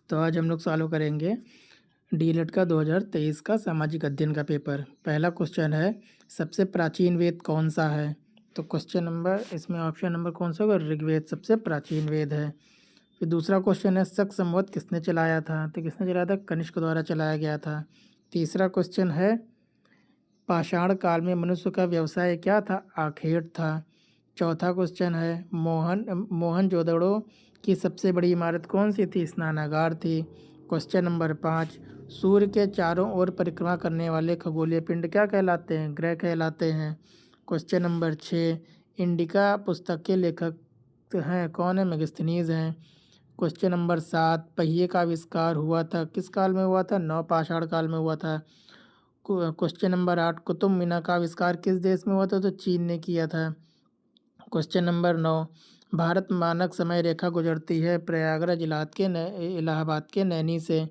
तो आज हम लोग सॉल्व करेंगे डीएलएड का 2023 का सामाजिक अध्ययन का पेपर। पहला क्वेश्चन है, सबसे प्राचीन वेद कौन सा है? तो क्वेश्चन नंबर इसमें ऑप्शन नंबर कौन सा होगा? ऋग्वेद सबसे प्राचीन वेद है। फिर दूसरा क्वेश्चन है, शक संवत किसने चलाया था? तो किसने चलाया था? कनिष्क द्वारा चलाया गया था। तीसरा क्वेश्चन है, पाषाण काल में मनुष्य का व्यवसाय क्या था? आखेट था। चौथा क्वेश्चन है, मोहनजोदड़ो की सबसे बड़ी इमारत कौन सी थी? स्नानागार थी। क्वेश्चन नंबर 5, सूर्य के चारों ओर परिक्रमा करने वाले खगोलीय पिंड क्या कहलाते हैं? ग्रह कहलाते हैं। क्वेश्चन नंबर 6, इंडिका पुस्तक के लेखक हैं कौन है? मेगास्थनीज हैं। क्वेश्चन नंबर 7, पहिए का आविष्कार हुआ था किस काल में हुआ था? नवपाषाण काल में हुआ था। क्वेश्चन नंबर 8, कुतुब मीनार का आविष्कार किस देश में हुआ था? तो चीन ने किया था। क्वेश्चन नंबर 9, भारत मानक समय रेखा गुजरती है प्रयागराज इलाहाबाद के नैनी से।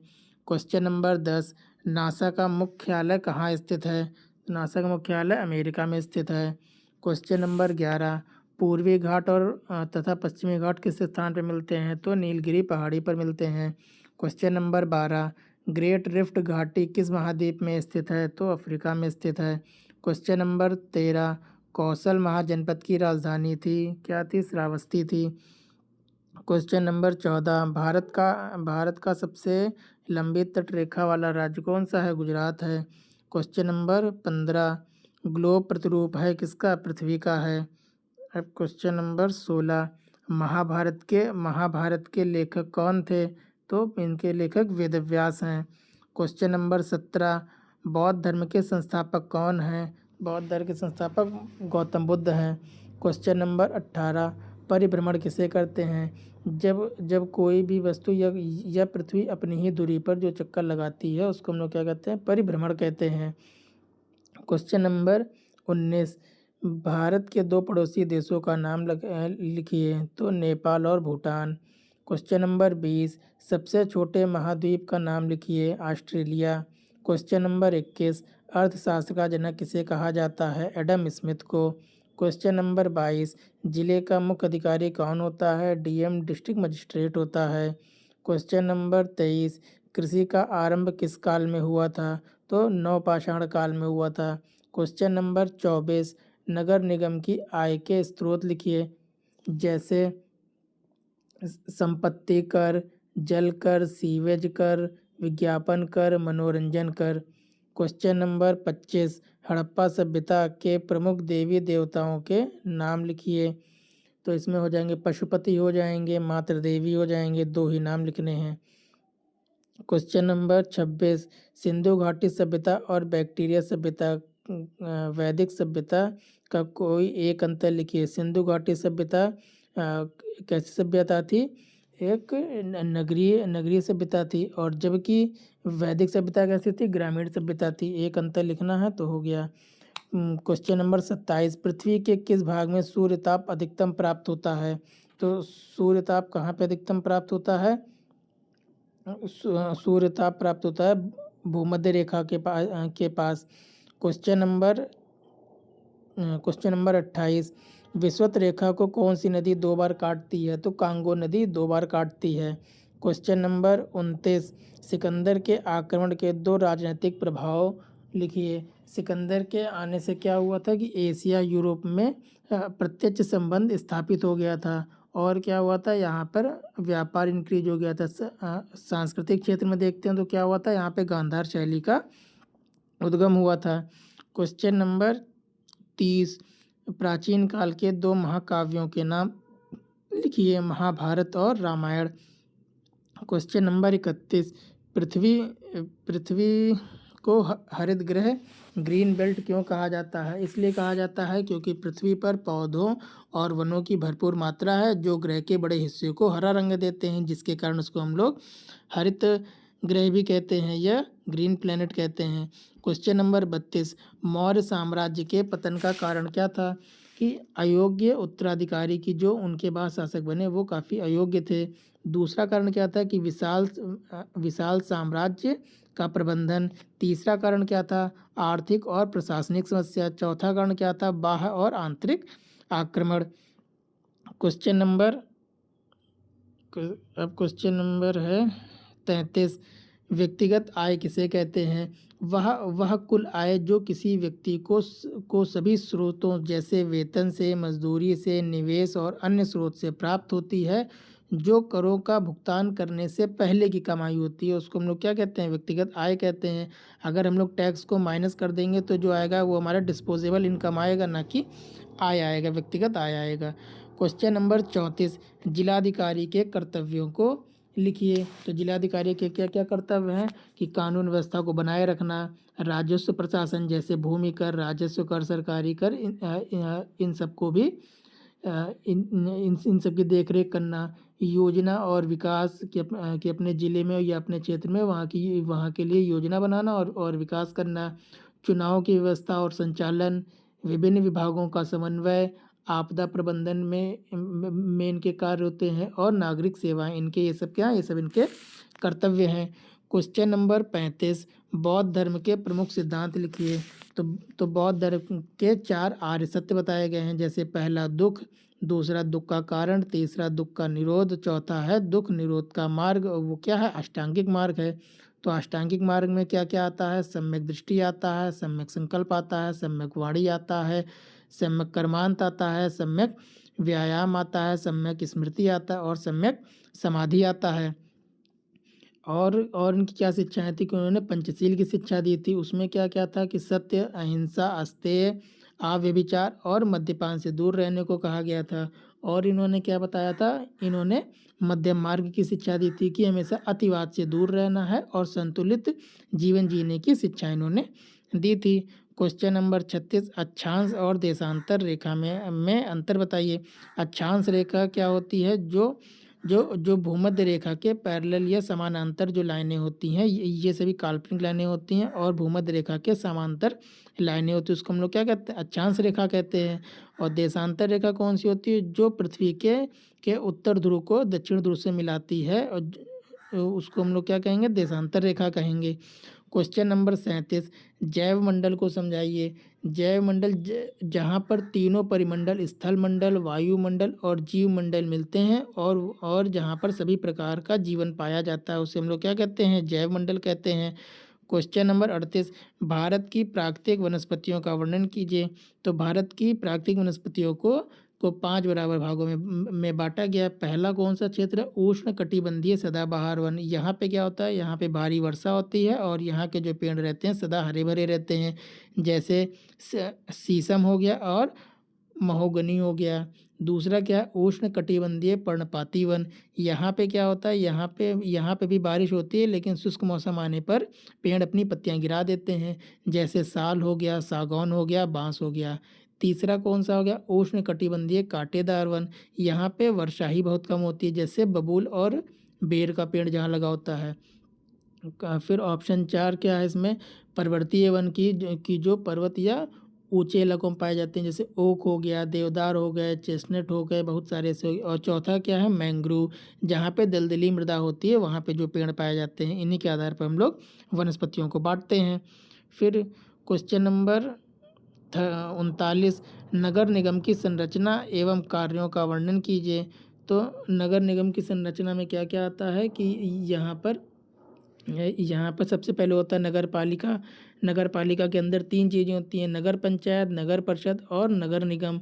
क्वेश्चन नंबर 10, नासा का मुख्यालय कहाँ स्थित है? नासा का मुख्यालय अमेरिका में स्थित है। क्वेश्चन नंबर 11, पूर्वी घाट और तथा पश्चिमी घाट किस स्थान पर मिलते हैं? तो नीलगिरी पहाड़ी पर मिलते हैं। क्वेश्चन नंबर 12, ग्रेट रिफ्ट घाटी किस महाद्वीप में स्थित है? तो अफ्रीका में स्थित है। क्वेश्चन नंबर 13, कौशल महाजनपद की राजधानी थी क्या थी? श्रावस्ती थी। क्वेश्चन नंबर 14, भारत का सबसे लंबी तटरेखा वाला राज्य कौन सा है? गुजरात है। क्वेश्चन नंबर 15, ग्लोब प्रतिरूप है किसका? पृथ्वी का है। अब क्वेश्चन नंबर 16, महाभारत के लेखक कौन थे? तो इनके लेखक वेदव्यास हैं। क्वेश्चन नंबर 17, बौद्ध धर्म के संस्थापक कौन हैं? बौद्ध धर्म के संस्थापक गौतम बुद्ध हैं। क्वेश्चन नंबर 18, परिभ्रमण किसे कहते हैं? जब कोई भी वस्तु या पृथ्वी अपनी ही दूरी पर जो चक्कर लगाती है उसको हम लोग क्या कहते हैं? परिभ्रमण कहते हैं। क्वेश्चन नंबर 19, भारत के दो पड़ोसी देशों का नाम लिखिए। तो नेपाल और भूटान। क्वेश्चन नंबर 20, सबसे छोटे महाद्वीप का नाम लिखिए। ऑस्ट्रेलिया। क्वेश्चन नंबर 21, अर्थशास्त्र का जनक किसे कहा जाता है? एडम स्मिथ को। क्वेश्चन नंबर 22, जिले का मुख्य अधिकारी कौन होता है? डीएम डिस्ट्रिक्ट मजिस्ट्रेट होता है। क्वेश्चन नंबर 23, कृषि का आरंभ किस काल में हुआ था? तो नवपाषाण काल में हुआ था। क्वेश्चन नंबर 24, नगर निगम की आय के स्रोत लिखिए। जैसे संपत्ति कर, जल कर, सीवेज कर, विज्ञापन कर, मनोरंजन कर। क्वेश्चन नंबर 25, हड़प्पा सभ्यता के प्रमुख देवी देवताओं के नाम लिखिए। तो इसमें हो जाएंगे पशुपति हो जाएंगे, मातृ देवी हो जाएंगे, दो ही नाम लिखने हैं। क्वेश्चन नंबर 26, सिंधु घाटी सभ्यता और बैक्टीरिया सभ्यता वैदिक सभ्यता का कोई एक अंतर लिखिए। सिंधु घाटी सभ्यता कैसी सभ्यता थी? एक नगरीय सभ्यता थी, और जबकि वैदिक सभ्यता कैसी थी? ग्रामीण सभ्यता थी। एक अंतर लिखना है तो हो गया। क्वेश्चन नंबर 27, पृथ्वी के किस भाग में सूर्यताप अधिकतम प्राप्त होता है? तो सूर्यताप कहाँ पे अधिकतम प्राप्त होता है? सूर्यताप प्राप्त होता है भूमध्य रेखा के पास। क्वेश्चन नंबर 28, विषुवत रेखा को कौन सी नदी दो बार काटती है? तो कांगो नदी दो बार काटती है। क्वेश्चन नंबर 29, सिकंदर के आक्रमण के दो राजनीतिक प्रभाव लिखिए। सिकंदर के आने से क्या हुआ था कि एशिया यूरोप में प्रत्यक्ष संबंध स्थापित हो गया था, और क्या हुआ था? यहाँ पर व्यापार इंक्रीज हो गया था। सांस्कृतिक क्षेत्र में देखते हैं तो क्या हुआ था? यहाँ पे गांधार शैली का उद्गम हुआ था। क्वेश्चन नंबर 30, प्राचीन काल के दो महाकाव्यों के नाम लिखिए। महाभारत और रामायण। क्वेश्चन नंबर 31, पृथ्वी को हरित ग्रह ग्रीन बेल्ट क्यों कहा जाता है? इसलिए कहा जाता है क्योंकि पृथ्वी पर पौधों और वनों की भरपूर मात्रा है जो ग्रह के बड़े हिस्से को हरा रंग देते हैं, जिसके कारण उसको हम लोग हरित ग्रह भी कहते हैं या ग्रीन प्लेनेट कहते हैं। क्वेश्चन नंबर 32, मौर्य साम्राज्य के पतन का कारण क्या था? कि अयोग्य उत्तराधिकारी की जो उनके बाद शासक बने वो काफ़ी अयोग्य थे। दूसरा कारण क्या था? कि विशाल साम्राज्य का प्रबंधन। तीसरा कारण क्या था? आर्थिक और प्रशासनिक समस्या। चौथा कारण क्या था? बाह्य और आंतरिक आक्रमण। क्वेश्चन नंबर है 33 व्यक्तिगत आय किसे कहते हैं? वह कुल आय जो किसी व्यक्ति को सभी स्रोतों जैसे वेतन से, मजदूरी से, निवेश और अन्य स्रोत से प्राप्त होती है, जो करों का भुगतान करने से पहले की कमाई होती है, उसको हम लोग क्या कहते हैं? व्यक्तिगत आय कहते हैं। अगर हम लोग टैक्स को माइनस कर देंगे तो जो आएगा वो हमारा डिस्पोजेबल इनकम आएगा, ना कि आय आएगा, व्यक्तिगत आय आएगा। क्वेश्चन नंबर 34 जिलाधिकारी के कर्तव्यों को लिखिए। तो जिलाधिकारी के क्या क्या कर्तव्य हैं? कि कानून व्यवस्था को बनाए रखना, राजस्व प्रशासन जैसे भूमि कर, राजस्व कर, सरकारी कर, इन सबको भी इन सब की देख रेख करना, योजना और विकास के अपने ज़िले में या अपने क्षेत्र में वहाँ के लिए योजना बनाना और विकास करना, चुनाव की व्यवस्था और संचालन, विभिन्न विभागों का समन्वय, आपदा प्रबंधन में इनके कार्य होते हैं, और नागरिक सेवाएं, इनके ये सब क्या, ये सब इनके कर्तव्य हैं। क्वेश्चन नंबर 35 बौद्ध धर्म के प्रमुख सिद्धांत लिखिए। तो बौद्ध धर्म के 4 आर्य सत्य बताए गए हैं, जैसे पहला दुख, दूसरा दुख का कारण, तीसरा दुख का निरोध, चौथा है दुख निरोध का मार्ग, वो क्या है? अष्टांगिक मार्ग है। तो अष्टांगिक मार्ग में क्या क्या आता है? सम्यक दृष्टि आता है, सम्यक संकल्प आता है, सम्यक वाणी आता है, सम्यक कर्मांत आता है, सम्यक व्यायाम आता है, सम्यक स्मृति आता है, और सम्यक समाधि आता है। और इनकी क्या शिक्षाएं थी? कि उन्होंने पंचशील की शिक्षा दी थी। उसमें क्या क्या था? कि सत्य, अहिंसा, अस्तेय, अव्यभिचार और मद्यपान से दूर रहने को कहा गया था। और इन्होंने क्या बताया था? इन्होंने मध्यम मार्ग की शिक्षा दी थी, कि हमेशा अतिवाद से दूर रहना है, और संतुलित जीवन जीने की शिक्षा इन्होंने दी थी। क्वेश्चन नंबर 36 अक्षांश और देशांतर रेखा में अंतर बताइए। अक्षांश रेखा क्या होती है? जो भूमध्य रेखा के पैरेलल या समानांतर जो लाइनें होती हैं, ये सभी काल्पनिक लाइनें होती हैं, और भूमध्य रेखा के समांतर लाइनें होती हैं, उसको हम लोग क्या कहते हैं? अक्षांश रेखा कहते हैं। और देशांतर रेखा कौन सी होती है? जो पृथ्वी के उत्तर ध्रुव को दक्षिण ध्रुव से मिलाती है, और उसको हम लोग क्या कहेंगे? देशांतर रेखा कहेंगे। क्वेश्चन नंबर 37 जैव मंडल को समझाइए। जैव मंडल जहाँ पर तीनों परिमंडल, स्थल मंडल, वायुमंडल और जीव मंडल मिलते हैं, और जहाँ पर सभी प्रकार का जीवन पाया जाता है, उसे हम लोग क्या कहते हैं? जैव मंडल कहते हैं। क्वेश्चन नंबर 38 भारत की प्राकृतिक वनस्पतियों का वर्णन कीजिए। तो भारत की प्राकृतिक वनस्पतियों को 5 बराबर भागों में बांटा गया है। पहला कौन सा क्षेत्र है? उष्ण कटिबंधीय सदाबहार वन। यहाँ पे क्या होता है? यहाँ पे भारी वर्षा होती है, और यहाँ के जो पेड़ रहते हैं सदा हरे भरे रहते हैं, जैसे शीशम हो गया और महोगनी हो गया। दूसरा क्या है? उष्ण कटिबंधीय पर्णपाती वन। यहाँ पे क्या होता है? यहाँ पे भी बारिश होती है, लेकिन शुष्क मौसम आने पर पेड़ अपनी पत्तियाँ गिरा देते हैं, जैसे साल हो गया, सागौन हो गया, बांस हो गया। तीसरा कौन सा हो गया? उष्ण कटिबंधीय कांटेदार वन। यहाँ पे वर्षा ही बहुत कम होती है, जैसे बबूल और बेर का पेड़ जहाँ लगा होता है। फिर ऑप्शन 4 क्या है इसमें? पर्वतीय वन की जो पर्वत या ऊंचे इलाकों में पाए जाते हैं, जैसे ओक हो गया, देवदार हो गए, चेस्टनट हो गए, बहुत सारे ऐसे। और चौथा क्या है? मैंग्रोव, जहाँ पे दलदली मृदा होती है, वहाँ पे जो पेड़ पाए जाते हैं। इन्हीं के आधार पर हम लोग वनस्पतियों को बांटते हैं। फिर क्वेश्चन नंबर 39 नगर निगम की संरचना एवं कार्यों का वर्णन कीजिए। तो नगर निगम की संरचना में क्या क्या आता है? कि यहाँ पर सबसे पहले होता है नगर पालिका। नगर पालिका के अंदर 3 चीज़ें होती हैं: नगर पंचायत, नगर परिषद और नगर निगम।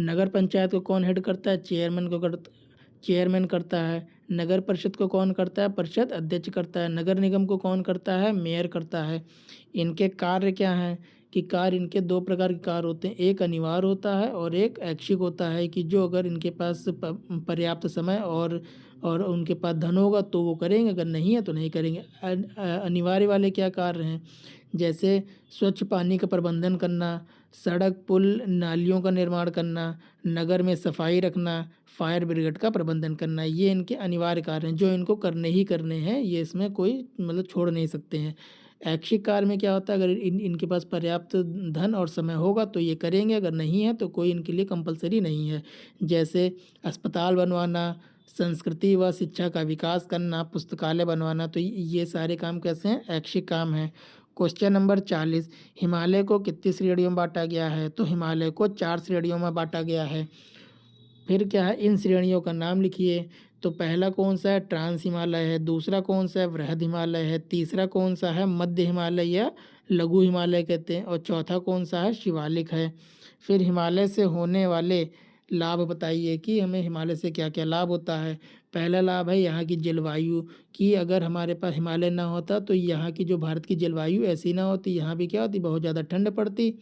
नगर पंचायत को कौन हेड करता है? चेयरमैन करता है। नगर परिषद को कौन करता है? परिषद अध्यक्ष करता है। नगर निगम को कौन करता है? मेयर करता है। इनके कार्य क्या हैं? कि कार्य इनके 2 प्रकार के कार्य होते हैं, एक अनिवार्य होता है और एक ऐच्छिक होता है, कि जो अगर इनके पास पर्याप्त समय और उनके पास धन होगा तो वो करेंगे, अगर नहीं है तो नहीं करेंगे। अनिवार्य वाले क्या कार्य हैं? जैसे स्वच्छ पानी का प्रबंधन करना, सड़क पुल नालियों का निर्माण करना, नगर में सफाई रखना, फायर ब्रिगेड का प्रबंधन करना। ये इनके अनिवार्य कार्य हैं, जो इनको करने ही करने हैं, ये इसमें कोई मतलब छोड़ नहीं सकते हैं। ऐच्छिक कार्य में क्या होता है? अगर इनके पास पर्याप्त धन और समय होगा तो ये करेंगे, अगर नहीं है तो कोई इनके लिए कंपलसरी नहीं है। जैसे अस्पताल बनवाना, संस्कृति व शिक्षा का विकास करना, पुस्तकालय बनवाना। तो ये सारे काम कैसे हैं? ऐच्छिक काम हैं। क्वेश्चन नंबर 40 हिमालय को कितनी श्रेणियों में बांटा गया है? तो हिमालय को 4 श्रेणियों में बांटा गया है। फिर क्या है? इन श्रेणियों का नाम लिखिए। तो पहला कौन सा है, ट्रांस हिमालय है, दूसरा कौन सा है, वृहद हिमालय है, तीसरा कौन सा है, मध्य हिमालय या लघु हिमालय कहते हैं, और चौथा कौन सा है, शिवालिक है। फिर हिमालय से होने वाले लाभ बताइए कि हमें हिमालय से क्या क्या लाभ होता है। पहला लाभ है यहाँ की जलवायु, कि अगर हमारे पास हिमालय ना होता तो यहाँ की जो भारत की जलवायु ऐसी ना होती, यहाँ भी क्या होती, बहुत ज़्यादा ठंड पड़ती।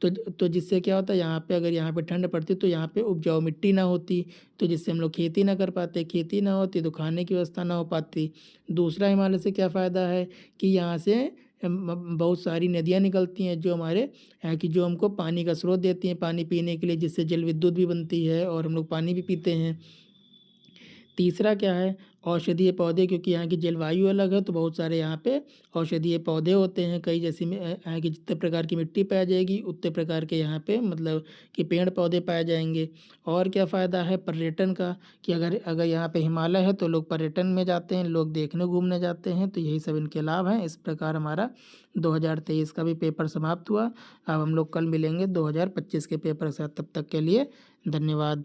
तो जिससे क्या होता है, यहाँ पे अगर यहाँ पे ठंड पड़ती तो यहाँ पे उपजाऊ मिट्टी ना होती, तो जिससे हम लोग खेती ना कर पाते, खेती ना होती तो खाने की व्यवस्था ना हो पाती। दूसरा हिमालय से क्या फ़ायदा है कि यहाँ से बहुत सारी नदियाँ निकलती हैं जो हमारे यहाँ की, जो हमको पानी का स्रोत देती हैं पानी पीने के लिए, जिससे जल विद्युत भी बनती है और हम लोग पानी भी पीते हैं। तीसरा क्या है, औषधीय पौधे, क्योंकि यहाँ की जलवायु अलग है तो बहुत सारे यहाँ पे औषधीय पौधे होते हैं कई, जैसे यहाँ की जितने प्रकार की मिट्टी पाई जाएगी उतने प्रकार के यहाँ पे मतलब कि पेड़ पौधे पाए जाएंगे। और क्या फ़ायदा है पर्यटन का, कि अगर अगर यहाँ पे हिमालय है तो लोग पर्यटन में जाते हैं, लोग देखने घूमने जाते हैं, तो यही सब इनके लाभ हैं। इस प्रकार हमारा 2023 का भी पेपर समाप्त हुआ। अब हम लोग कल मिलेंगे 2025 के पेपर के साथ, तब तक के लिए धन्यवाद।